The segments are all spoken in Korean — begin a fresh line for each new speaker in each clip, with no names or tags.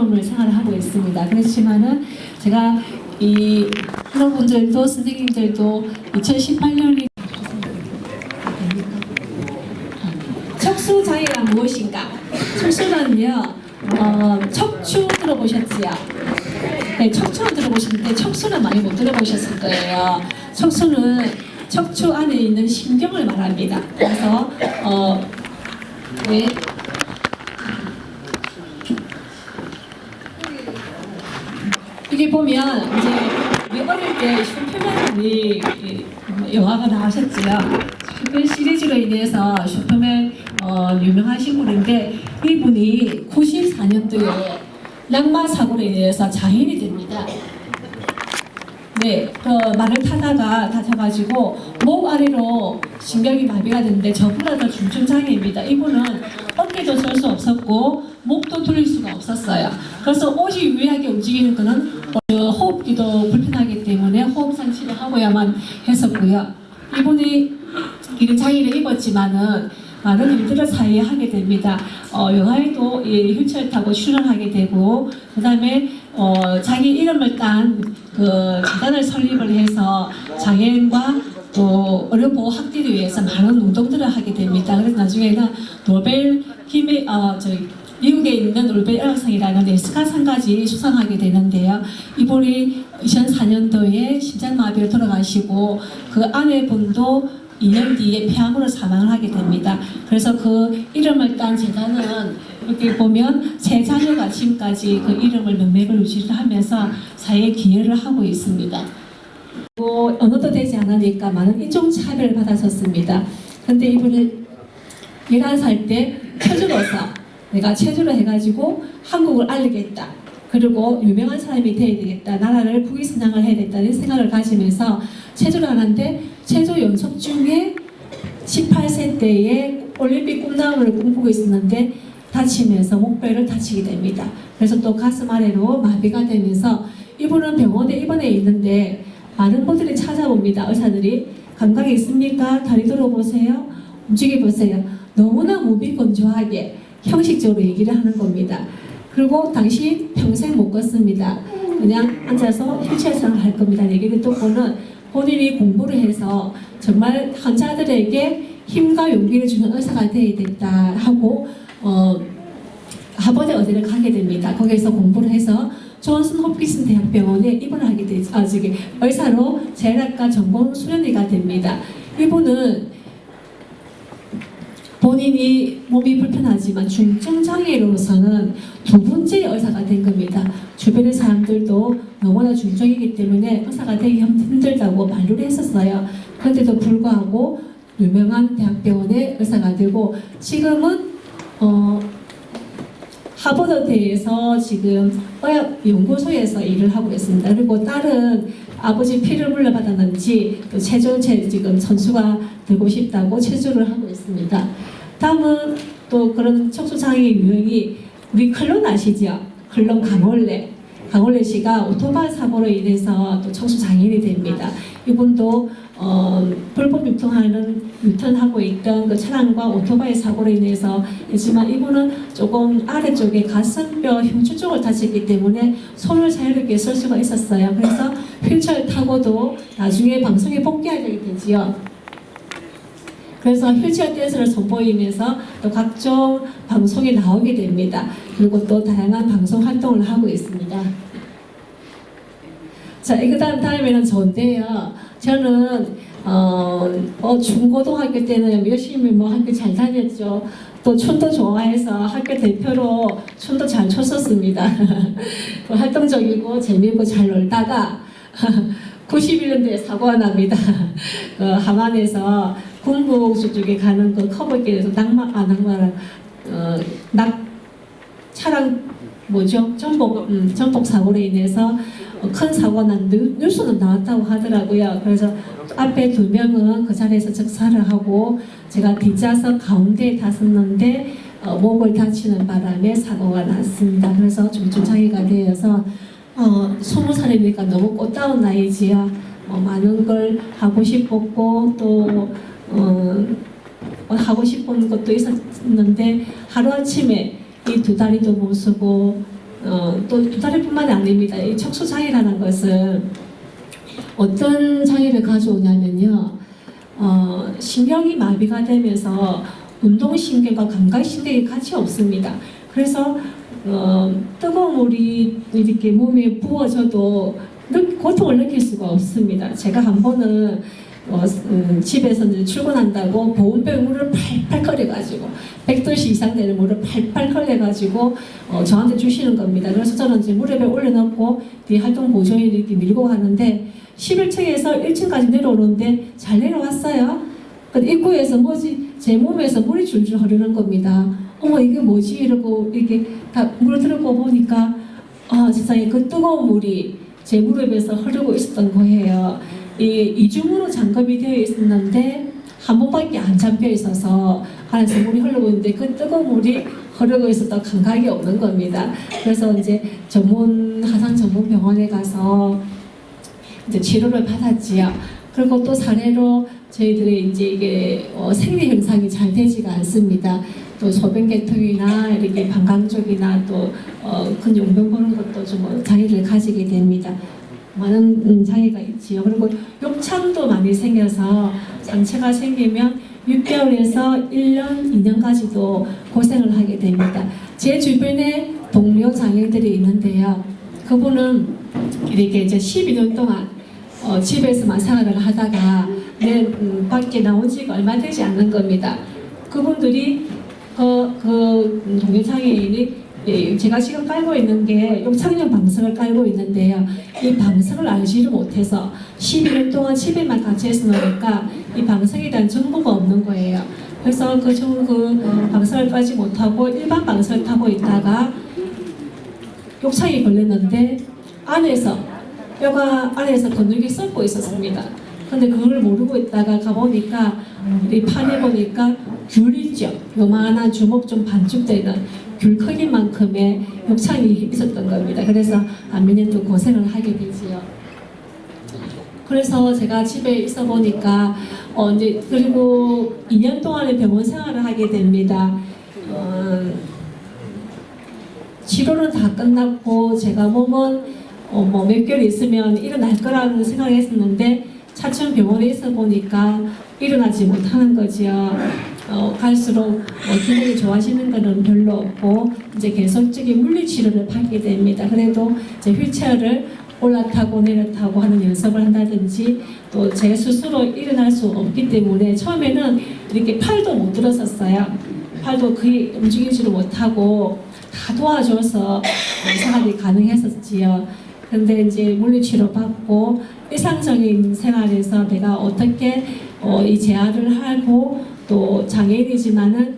어려움을 생활하고 있습니다. 그렇지만은 제가 이 여러분들도 선생님들도 2018년이 척수장애란 무엇인가? 척수는요, 척추 들어보셨지요? 네, 척추는 들어보셨는데 척수는 많이 못 들어보셨을 거예요. 척수는 척추 안에 있는 신경을 말합니다. 그래서 네. 여기 보면 이제 우리 어릴 때 슈퍼맨이 영화가 나오셨지요. 슈퍼맨 시리즈로 인해서 슈퍼맨 유명하신 분인데 이분이 94년도에 낙마 사고로 인해서 장애인이 됩니다. 네, 말을 타다가 다쳐가지고 목 아래로 신경이 마비가 됐는데 저보다 더 중증 장애입니다. 이분은 어깨도 설 수 없었고 목도 돌릴 수가 없었어요. 그래서 오직 유일하게 움직이는 거는 호흡기도 불편하기 때문에 호흡상 치료하고야만 했었고요. 이분이 이런 장애를 입었지만은 많은 일들을 사이에 하게 됩니다. 영화에도 휠체어 타고 출연하게 되고, 그 다음에 자기 이름을 딴 그 재단을 설립을 해서 장애인과 또 의료보호 확대를 위해서 많은 운동들을 하게 됩니다. 그래서 나중에는 노벨 힘의 미국에 있는 노벨 의학상이라는 네스카상까지 수상하게 되는데요. 이분이 2004년도에 심장마비로 돌아가시고 그 아내분도 2년 뒤에 폐암으로 사망을 하게 됩니다. 그래서 그 이름을 딴 재단은 이렇게 보면 세 자녀가 지금까지 그 이름을 명맥을 유지를 하면서 사회에 기여를 하고 있습니다. 언어도 되지 않으니까 많은 인종차별을 받았었습니다. 그런데 이분은 11살 때 체주로서 내가 체주로 해가지고 한국을 알리겠다. 그리고 유명한 사람이 돼야 되겠다. 나라를 국위선양을 해야 되겠다는 생각을 가지면서 체조를 하는데 체조 연습 중에 18세 때에 올림픽 꿈나무를 꿈꾸고 있었는데 다치면서 목뼈를 다치게 됩니다. 그래서 또 가슴 아래로 마비가 되면서 이분은 병원에 입원해 있는데 많은 분들이 찾아봅니다. 의사들이 감각이 있습니까? 다리 들어보세요. 움직여보세요. 너무나 무비건조하게 형식적으로 얘기를 하는 겁니다. 그리고 당신 평생 못 걷습니다. 그냥 앉아서 휠체어 생활을 할 겁니다. 얘기를 듣고는 본인이 공부를 해서 정말 환자들에게 힘과 용기를 주는 의사가 되어야겠다 하고 하버드 의대를 가게 됩니다. 거기에서 공부를 해서 존슨 홉킨스 대학병원에 입원을 하게 되죠. 의사로 재활학과 전공 수련의가 됩니다. 이분은 본인이 몸이 불편하지만 중증 장애로서는 두 번째 의사가 된 겁니다. 주변의 사람들도 너무나 중증이기 때문에 의사가 되기 힘들다고 만류를 했었어요. 그런데도 불구하고 유명한 대학병원의 의사가 되고 지금은 하버드대에서 지금 의학연구소에서 일을 하고 있습니다. 그리고 딸은 아버지 피를 물려받았는지 또 체조체 지금 선수가 되고 싶다고 체조를 하고 있습니다. 다음은 또 그런 척수장애 유형이 우리 클론 아시죠? 클론 강원래 씨가 오토바이 사고로 인해서 또 척수장애인이 됩니다. 이분도 불법 유턴하고 있던 그 차량과 오토바이 사고로 인해서 했지만 이분은 조금 아래쪽에 가슴뼈 흉추 쪽을 다쳤기 때문에 손을 자유롭게 쓸 수가 있었어요. 그래서 휠체어를 타고도 나중에 방송에 복귀하게 되지요. 그래서 휠체어 댄스를 선보이면서 또 각종 방송에 나오게 됩니다. 그리고 또 다양한 방송 활동을 하고 있습니다. 자, 그 다음에는 저인데요. 저는 중고등학교 때는 열심히 학교 잘 다녔죠. 또 춤도 좋아해서 학교 대표로 춤도 잘 췄었습니다. 활동적이고 재미있고 잘 놀다가 91년도에 사고가 납니다. 함안에서 군부옥수 쪽에 가는 그 커브길에서 차량 전복 사고로 인해서 큰 사고가 난 뉴스는 나왔다고 하더라고요. 그래서 앞에 2명은 그 자리에서 즉사를 하고 제가 뒷좌석 가운데에 탔었는데 목을 다치는 바람에 사고가 났습니다. 그래서 중증장애가 되어서 20살이니까 너무 꽃다운 나이지요. 많은 걸 하고 싶었고 또 하고 싶은 것도 있었는데 하루아침에 이 두 다리도 못 쓰고 또 두 다리뿐만 아닙니다. 이 척수장애라는 것은 어떤 장애를 가져오냐면요. 신경이 마비가 되면서 운동신경과 감각신경이 같이 없습니다. 그래서 뜨거운 물이 이렇게 몸에 부어져도 고통을 느낄 수가 없습니다. 제가 한 번은 집에서 이제 출근한다고 보온병 물을 팔팔 끓여가지고 100도씨 이상 되는 물을 팔팔 끓여가지고 저한테 주시는 겁니다. 그래서 저는 이제 무릎에 올려놓고 뒤에 활동 보조인 이렇게 밀고 가는데 11층에서 1층까지 내려오는데 잘 내려왔어요. 근데 입구에서 뭐지? 제 몸에서 물이 줄줄 흐르는 겁니다. 어머 이게 뭐지? 이러고 이렇게 다 물을 들고 보니까 세상에 그 뜨거운 물이 제 무릎에서 흐르고 있었던 거예요. 이중으로 잠금이 되어 있었는데 한 번밖에 안 잠겨 있어서 안에서 물이 흐르고 있는데 그 뜨거운 물이 흐르고 있었던 감각이 없는 겁니다. 그래서 이제 하상 전문 병원에 가서 이제 치료를 받았지요. 그리고 또 사례로 저희들이 이제 이게 생리 현상이 잘 되지가 않습니다. 또 소변계통이나 이렇게 방광 쪽이나 또 근육병 보는 것도 좀 장애를 가지게 됩니다. 많은 장애가 있지요. 그리고 욕창도 많이 생겨서 상처가 생기면 6개월에서 1년, 2년까지도 고생을 하게 됩니다. 제 주변에 동료 장애인들이 있는데요. 그분은 이렇게 이제 12년 동안 집에서만 생활을 하다가 밖에 나온 지가 얼마 되지 않는 겁니다. 그분들이 동료 장애인이 제가 지금 깔고 있는 게 욕창용 방석을 깔고 있는데요. 이 방석을 알지를 못해서 12년 동안 집에만 갇혀있어 놓으니까 이 방석에 대한 정보가 없는 거예요. 그래서 그 방석을 깔지 못하고 일반 방석을 타고 있다가 욕창이 걸렸는데 뼈가 안에서 근육이 썩고 있었습니다. 근데 그걸 모르고 있다가 가보니까 이 판에 보니까 귤 있죠. 요만한 주먹 좀 반쯤 되는 귤 크기만큼의 욕창이 있었던 겁니다. 그래서 몇 년 또 고생을 하게 되지요. 그래서 제가 집에 있어 보니까 이제 그리고 2년 동안의 병원 생활을 하게 됩니다. 치료는 다 끝났고 제가 몸은 뭐 몇 개월 있으면 일어날 거라는 생각을 했었는데 차츰 병원에 있어 보니까 일어나지 못하는 거지요. 갈수록 기능이 좋아지는 것은 별로 없고 이제 계속적인 물리치료를 받게 됩니다. 그래도 이제 휠체어를 올라타고 내려타고 하는 연습을 한다든지 또 제 스스로 일어날 수 없기 때문에 처음에는 이렇게 팔도 못 들었었어요. 팔도 거의 움직이지를 못하고 다 도와줘서 생활이 가능했었지요. 근데 이제 물리치료 받고 일상적인 생활에서 내가 어떻게 이 재활을 하고 또 장애인이지만은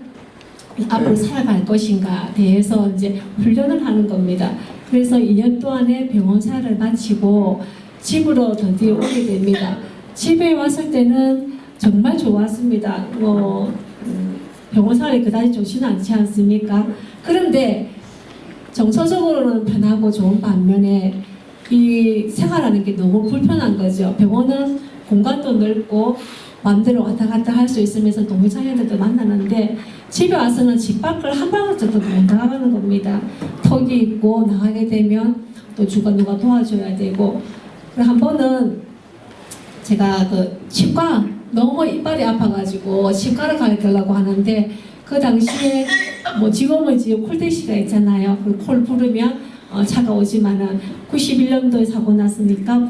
앞으로 살아갈 것인가 대해서 이제 훈련을 하는 겁니다. 그래서 2년 동안의 병원 생활을 마치고 집으로 드디어 오게 됩니다. 집에 왔을 때는 정말 좋았습니다. 병원 생활이 그다지 좋지는 않지 않습니까? 그런데 정서적으로는 편하고 좋은 반면에 이 생활하는 게 너무 불편한 거죠. 병원은 공간도 넓고 마음대로 왔다 갔다 할 수 있으면서 동료장애인들도 만나는데 집에 와서는 집 밖을 한 방울도 못 나가는 겁니다. 턱이 있고 나가게 되면 또 누가 도와줘야 되고. 한 번은 제가 치과 너무 이빨이 아파가지고 치과를 가려고 하는데 그 당시에 지금은 이제 콜택시가 있잖아요. 그 콜 부르면 차가 오지만은 91년도에 사고 났으니까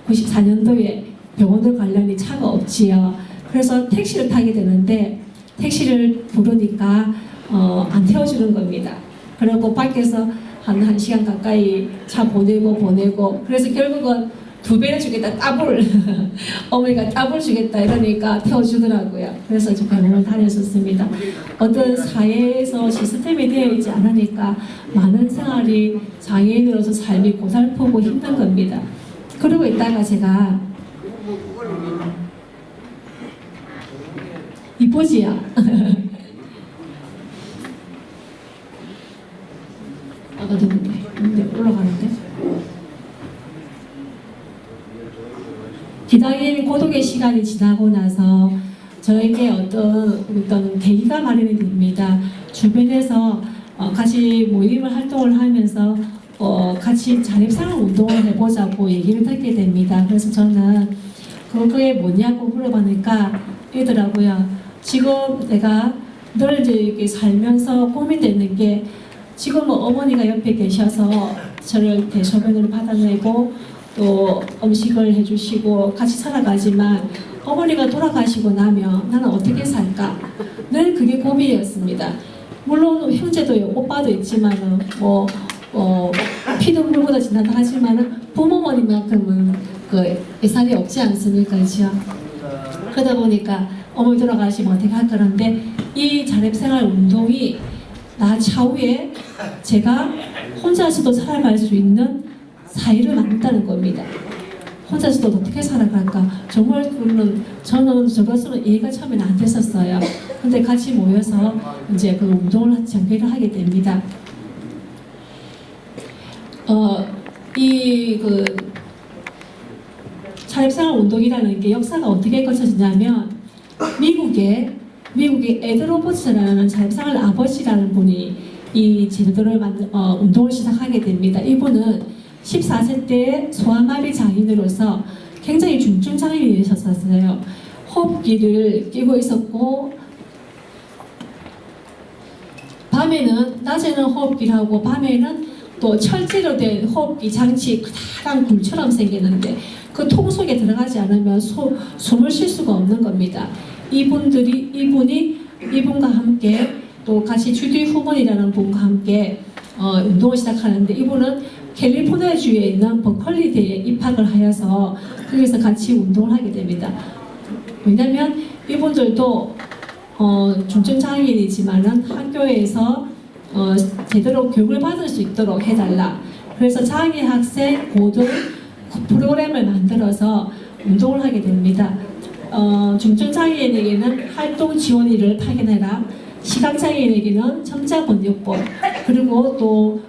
94년도에 병원을 가려니 차가 없지요. 그래서 택시를 타게 되는데 택시를 부르니까 안 태워주는 겁니다. 그리고 밖에서 한 1시간 가까이 차 보내고 그래서 결국은 2배를 주겠다, 따블. 어머니가 따블 주겠다 이러니까 태워주더라고요. 그래서 저 병원을 다녔었습니다. 어떤 사회에서 시스템이 되어 있지 않으니까 많은 생활이 장애인으로서 삶이 고달프고 힘든 겁니다. 그러고 있다가 제가 이쁘지요? 누군데? 올라가는데? 기다린 고독의 시간이 지나고 나서 저에게 어떤 계기가 마련이 됩니다. 주변에서 같이 모임을 활동을 하면서 같이 자립생활 운동을 해보자고 얘기를 듣게 됩니다. 그래서 저는 그게 뭐냐고 물어보니까 이러더라고요. 지금 내가 늘 이제 이렇게 살면서 고민되는 게 지금 어머니가 옆에 계셔서 저를 대소변을 받아내고 또 음식을 해주시고 같이 살아가지만 어머니가 돌아가시고 나면 나는 어떻게 살까? 늘 그게 고민이었습니다. 물론 형제도 오빠도 있지만은 피도 물보다 진하다 하지만은 부모님만큼은 그 예산이 없지 않습니까, 그렇죠? 그러다 보니까 어머니 돌아가시면 어떻게 할 거는데 이 자립생활 운동이 나 차후에 제가 혼자서도 살아갈 수 있는 사회를 만든다는 겁니다. 혼자서도 어떻게 살아갈까? 정말 저는 저것으로 이해가 처음에는 안 됐었어요. 근데 같이 모여서 이제 그 운동을 전개를 하게 됩니다. 자립생활 운동이라는 게 역사가 어떻게 거쳐지냐면 미국의 에드 로버츠라는 자립생활 아버지라는 분이 이 제도를 운동을 시작하게 됩니다. 이분은 14세 때 소아마비 장인으로서 굉장히 중증 장애인이셨었어요. 호흡기를 끼고 있었고 낮에는 호흡기를 하고 밤에는 또 철제로 된 호흡기 장치 커다란 굴처럼 생기는데 그 통 속에 들어가지 않으면 숨을 쉴 수가 없는 겁니다. 이분과 함께 또 같이 주디 후먼이라는 분과 함께 운동을 시작하는데 이분은 캘리포니아주에 있는 버클리대에 입학을 하여서 거기서 같이 운동을 하게 됩니다. 왜냐하면 이분들도 중증 장애인이지만은 학교에서 제대로 교육을 받을 수 있도록 해달라. 그래서 장애 학생 고등 프로그램을 만들어서 운동을 하게 됩니다. 중증 장애인에게는 활동 지원위를 파견해라. 시각 장애인에게는 청자 번역본 그리고 또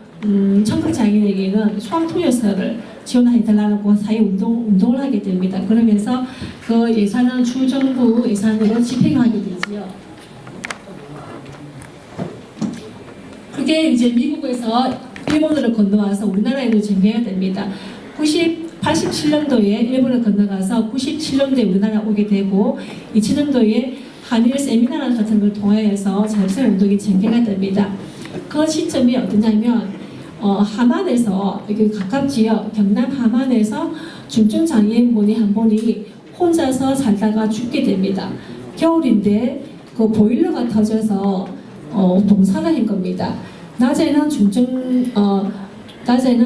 청각 장애인에게는 수학통역서를 지원해달라고 사회 운동을 하게 됩니다. 그러면서 그 예산은 주정부 예산으로 집행하게 되지요. 그게 이제 미국에서 일본으로 건너와서 우리나라에도 전개가 됩니다. 87년도에 일본을 건너가서 97년도에 우리나라 오게 되고 2000년도에 한일 세미나 같은 걸 통해서 자립생활 운동이 전개가 됩니다. 그 시점이 어떠냐면 하만에서 여기 가깝지요. 경남 하만에서 중증 장애인분이 한 분이 혼자서 살다가 죽게 됩니다. 겨울인데 그 보일러가 터져서 동사가 된 겁니다. 낮에는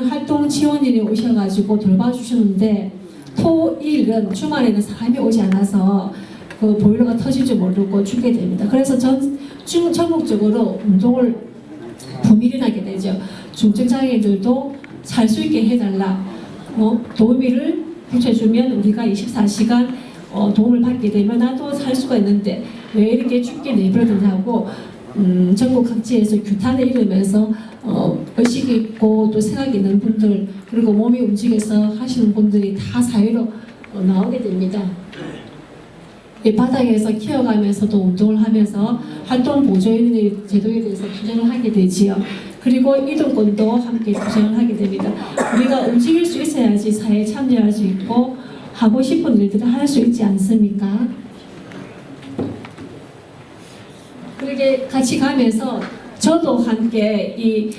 활동 지원인이 오셔가지고 돌봐주시는데 토일은 주말에는 사람이 오지 않아서 그 보일러가 터질 줄 모르고 죽게 됩니다. 그래서 전국적으로 운동을 부밀하게 되죠. 중증 장애인들도 살 수 있게 해달라. 도우미를 붙여주면 우리가 24시간 도움을 받게 되면 나도 살 수가 있는데 왜 이렇게 죽게 내버려두냐고 전국 각지에서 규탄을 이루면서 의식이 있고 또 생각이 있는 분들 그리고 몸이 움직여서 하시는 분들이 다 사회로 나오게 됩니다. 이 바닥에서 키워가면서도 운동을 하면서 활동 보조인의 제도에 대해서 투쟁을 하게 되지요. 그리고 이동권도 함께 투쟁을 하게 됩니다. 우리가 움직일 수 있어야지 사회에 참여할 수 있고 하고 싶은 일들을 할 수 있지 않습니까? 그렇게 같이 가면서 저도 함께 이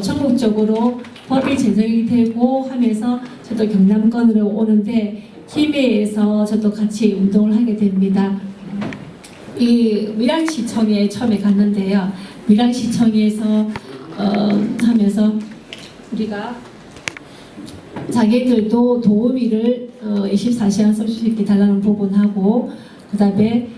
전국적으로 법이 제정이 되고 하면서 저도 경남권으로 오는데 김해에서 저도 같이 운동을 하게 됩니다. 이 밀양시청에 처음에 갔는데요. 밀양시청에서 하면서 우리가 자기들도 도우미를 24시간 쓸 수 있게 달라는 부분하고 그 다음에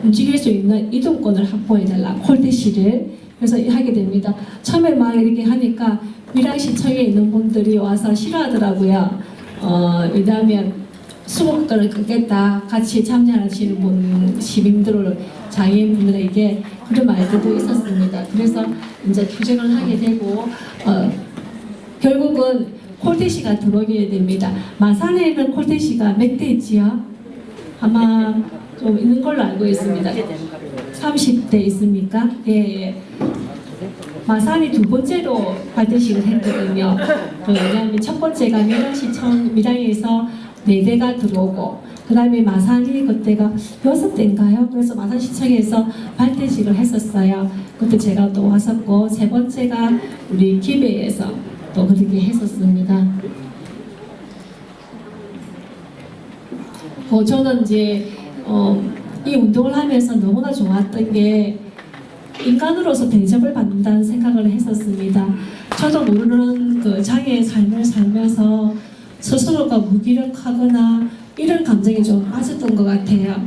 움직일 수 있는 이동권을 확보해달라 콜대시를 그래서 하게 됩니다. 처음에 막 이렇게 하니까 밀양시청에 있는 분들이 와서 싫어하더라고요. 왜냐하면 수목권을 끊겠다 같이 참여하시는 시민들 장애인분들에게 그런 말들도 있었습니다. 그래서 이제 투쟁을 하게 되고 결국은 콜대시가 들어오게 됩니다. 마산에는 콜대시가 몇 대 있지요? 아마 좀 있는 걸로 알고 있습니다. 30대 있습니까? 예. 마산이 두 번째로 발대식을 했거든요. 왜냐하면 첫 번째가 밀양시청 밀양에서 4대가 들어오고 그 다음에 마산이 그때가 6대인가요? 그래서 마산시청에서 발대식을 했었어요. 그때 제가 또 왔었고 세 번째가 우리 기배에서 또 그렇게 했었습니다. 저는 이제 이 운동을 하면서 너무나 좋았던 게 인간으로서 대접을 받는다는 생각을 했었습니다. 저도 모르는 그 장애의 삶을 살면서 스스로가 무기력하거나 이런 감정이 좀 빠졌던 것 같아요.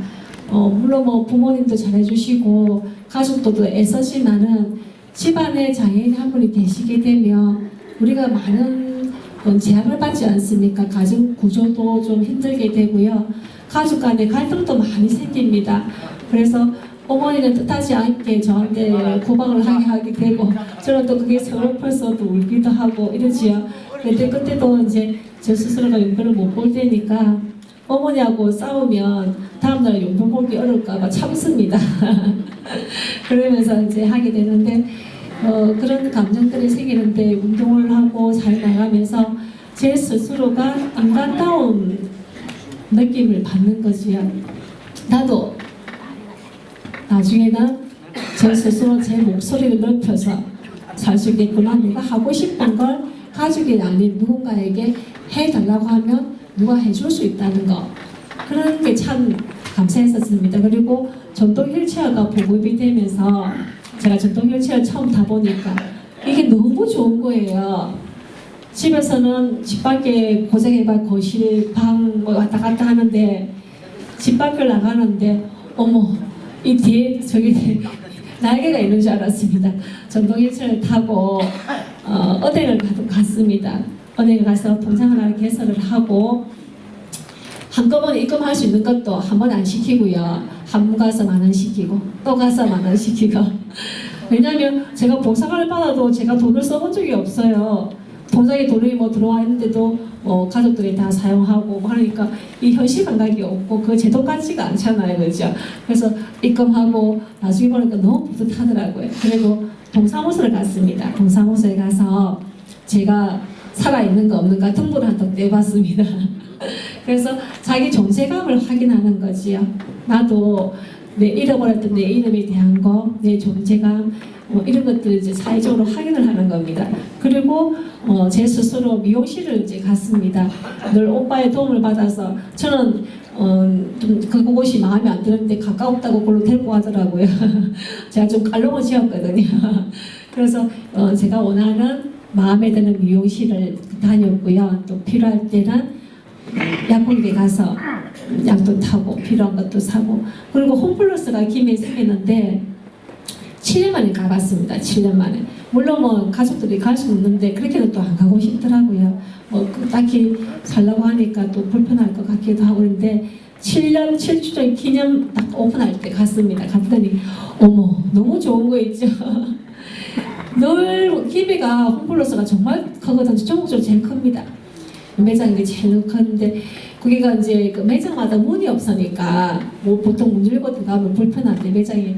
물론 뭐 부모님도 잘해주시고 가족들도 애쓰지만은 집안에 장애인이 한 분이 계시게 되면 우리가 많은 제약을 받지 않습니까? 가정 구조도 좀 힘들게 되고요. 가족 간의 갈등도 많이 생깁니다. 그래서 어머니는 뜻하지 않게 저한테 구박을 하게 되고 저는 또 그게 서글퍼서 또 울기도 하고 이러지요. 근데 그때도 이제 저 스스로가 용돈을 못 벌 때니까 어머니하고 싸우면 다음날 용돈 벌기 어려울까봐 참습니다. 그러면서 이제 하게 되는데 그런 감정들이 생기는데 운동을 하고 살아나가면서 제 스스로가 인간다운 느낌을 받는 거지요. 나도 나중에는 제 스스로 제 목소리를 넓혀서 살 수 있겠구나. 내가 하고 싶은 걸 가족이 아닌 누군가에게 해달라고 하면 누가 해줄 수 있다는 거. 그런 게 참 감사했었습니다. 그리고 전동 휠체어가 보급이 되면서 제가 전동 휠체어 처음 타보니까 이게 너무 좋은 거예요. 집에서는 집 밖에 고생해봐 거실, 방 왔다 갔다 하는데 집 밖을 나가는데 어머 이 뒤에 저기 날개가 있는 줄 알았습니다. 전동 휠체어를 타고 은행을 갔습니다. 은행에 가서 통장 하나 개설을 하고 한꺼번에 입금할 수 있는 것도 한 번 안 시키고요. 한 번 가서 10,000원 시키고 또 가서 10,000원 시키고 왜냐하면 제가 보상을 받아도 제가 돈을 써본 적이 없어요. 통장에 돈이 뭐 들어와 있는데도 가족들이 다 사용하고 하니까 이 현실 감각이 없고 그 제 돈 같지가 않잖아요. 그렇죠? 그래서 입금하고 나중에 보니까 너무 뿌듯하더라고요. 그리고 동사무소를 갔습니다. 동사무소에 가서 제가 살아있는 거 없는가 등본을 한 통 떼봤습니다. 그래서 자기 존재감을 확인하는 거지요. 나도 내 잃어버렸던 내 이름에 대한 거, 내 존재감 이런 것들을 이제 사회적으로 확인을 하는 겁니다. 그리고 제 스스로 미용실을 이제 갔습니다. 늘 오빠의 도움을 받아서 저는 좀 그곳이 마음에 안 드는데 가까웠다고 그걸로 데리고 가더라고요. 제가 좀 깔롱을 지었거든요. 그래서 제가 원하는 마음에 드는 미용실을 다녔고요. 또 필요할 때는 약국에 가서 약도 타고 필요한 것도 사고 그리고 홈플러스가 김해 생겼는데 7년 만에 가봤습니다. 7년 만에. 물론 뭐 가족들이 갈 수 있는데 그렇게는 또 안 가고 싶더라고요. 딱히 살라고 하니까 또 불편할 것 같기도 하고 그런데 7년 7주년 기념 딱 오픈할 때 갔습니다. 갔더니 어머 너무 좋은 거 있죠. 늘 김해가 홈플러스가 정말 크거든요. 전국적으로 제일 큽니다. 매장이 제일 큰데 거기가 이제 그 매장마다 문이 없으니까 뭐 보통 문 열고 들어가면 불편한데 매장이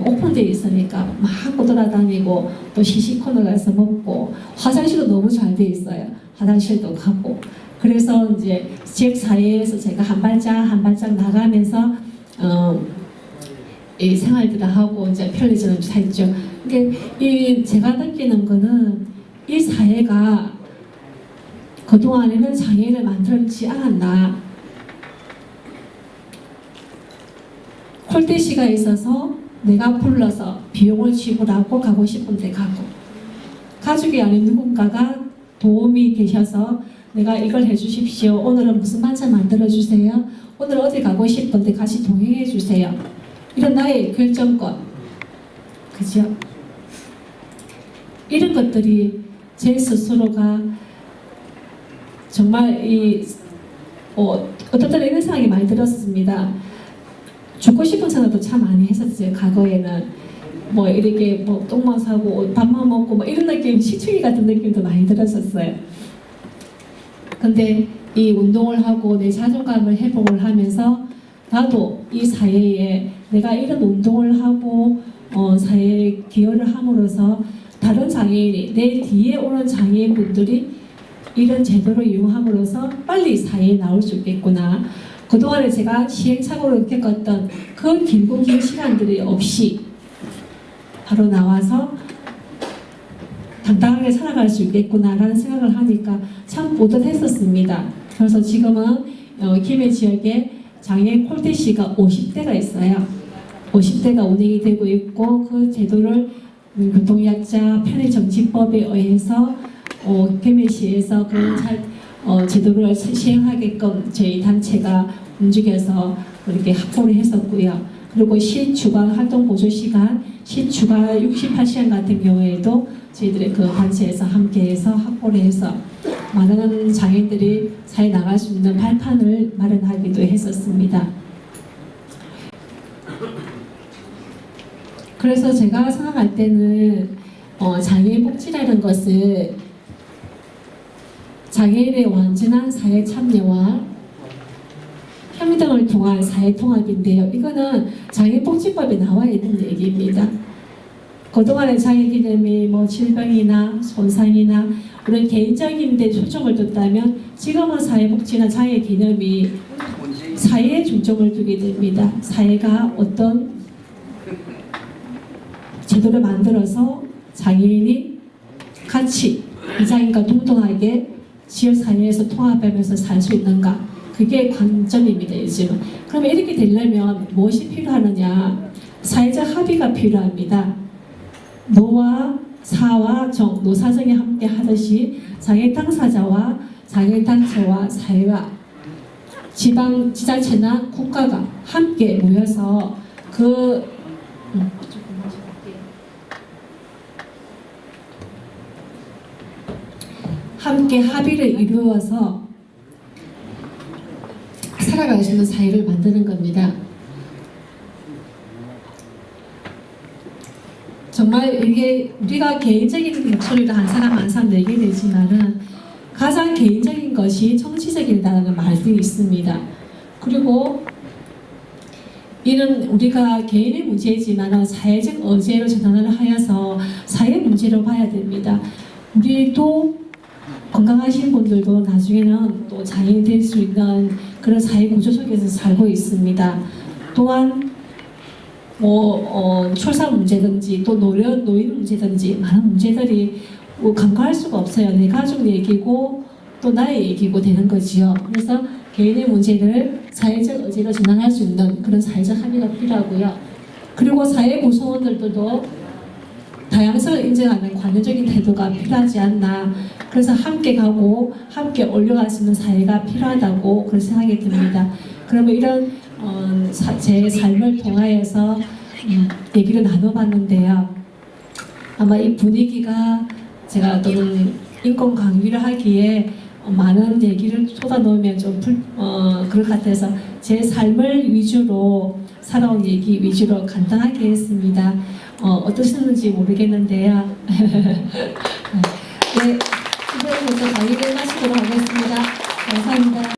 오픈되어 있으니까 막 돌아다니고 또 시식코너 가서 먹고 화장실도 너무 잘 돼 있어요. 화장실도 가고 그래서 이제 지역 사회에서 제가 한 발짝 나가면서 이 생활들을 하고 이제 편리점을 찾죠. 그러니까 이 제가 느끼는 거는 이 사회가 그동안에는 장애를 만들지 않았나. 콜대시가 있어서 내가 불러서 비용을 지불하고 가고 싶은 데 가고 가족이 아닌 누군가가 도움이 되셔서 내가 이걸 해주십시오. 오늘은 무슨 반찬 만들어주세요. 오늘 어디 가고 싶은데 같이 동행해 주세요. 이런 나의 결정권. 그죠? 이런 것들이 제 스스로가 정말 어떤 때는 이런 생각이 많이 들었습니다. 죽고 싶은 생각도 참 많이 했었어요. 과거에는 뭐 이렇게 뭐 똥만 사고 밥만 먹고 뭐 이런 느낌, 시추기 같은 느낌도 많이 들었었어요. 근데 이 운동을 하고 내 자존감을 회복을 하면서 나도 이 사회에 내가 이런 운동을 하고 사회에 기여를 함으로써 다른 장애인이 내 뒤에 오는 장애인분들이 이런 제도를 이용함으로써 빨리 사회에 나올 수 있겠구나. 그동안에 제가 시행착오를 겪었던 그 길고 긴 시간들이 없이 바로 나와서 당당하게 살아갈 수 있겠구나라는 생각을 하니까 참 뿌듯했었습니다. 그래서 지금은 김해 지역에 장애인 콜택시가 50대가 있어요. 50대가 운행이 되고 있고 그 제도를 교통약자 편의정치법에 의해서 김해시에서 그런 제도를 시행하게끔 저희 단체가 움직여서 이렇게 확보를 했었고요. 그리고 시 주간 활동 보조 시간, 시 주간 68시간 같은 경우에도 저희들의 그 단체에서 함께해서 확보를 해서 많은 장애인들이 잘 나갈 수 있는 발판을 마련하기도 했었습니다. 그래서 제가 생각할 때는 장애인 복지라는 것을 장애인의 완전한 사회 참여와 평등을 통한 사회 통합인데요. 이거는 장애인복지법에 나와 있는 얘기입니다. 그동안의 장애 개념이 질병이나 손상이나 우리 개인적인 데 초점을 뒀다면 지금은 사회복지나 장애 개념이 사회에 중점을 두게 됩니다. 사회가 어떤 제도를 만들어서 장애인이 같이 이장인과 동등하게 지역사회에서 통합하면서 살 수 있는가, 그게 관점입니다. 요즘은. 그러면 이렇게 되려면 무엇이 필요하느냐, 사회적 합의가 필요합니다. 노와 사와 정, 노사정이 함께 하듯이 장애인 당사자와 장애인 단체와 사회와 지자체나 국가가 함께 모여서 함께 합의를 이루어서 살아갈 수 있는 사회를 만드는 겁니다. 정말 이게 우리가 개인적인 목소리를 한 사람 내게 되지만은 가장 개인적인 것이 정치적이라는 말도 있습니다. 그리고 이는 우리가 개인의 문제이지만 사회적 어제로 전환을 하여서 사회 문제로 봐야 됩니다. 우리도 건강하신 분들도 나중에는 또 장애인 될 수 있는 그런 사회 구조 속에서 살고 있습니다. 또한 출산 문제든지 또 노인 문제든지 많은 문제들이 간과할 수가 없어요. 내 가족 얘기고 또 나의 얘기고 되는 거지요. 그래서 개인의 문제를 사회적 의제로 전환할 수 있는 그런 사회적 합의가 필요하고요. 그리고 사회 구성원들도 다양성을 인정하는 관여적인 태도가 필요하지 않나. 그래서 함께 가고 함께 올려갈 수 있는 사회가 필요하다고 그런 생각이 듭니다. 그러면 이런 제 삶을 통하여서 얘기를 나눠봤는데요. 아마 이 분위기가 제가 또는 인권 강의를 하기에 많은 얘기를 쏟아놓으면 좀 그럴 것 같아서 제 삶을 위주로 살아온 얘기 위주로 간단하게 했습니다. 어떠셨는지 모르겠는데요. 네, 이제부터 강의를 마치도록 하겠습니다.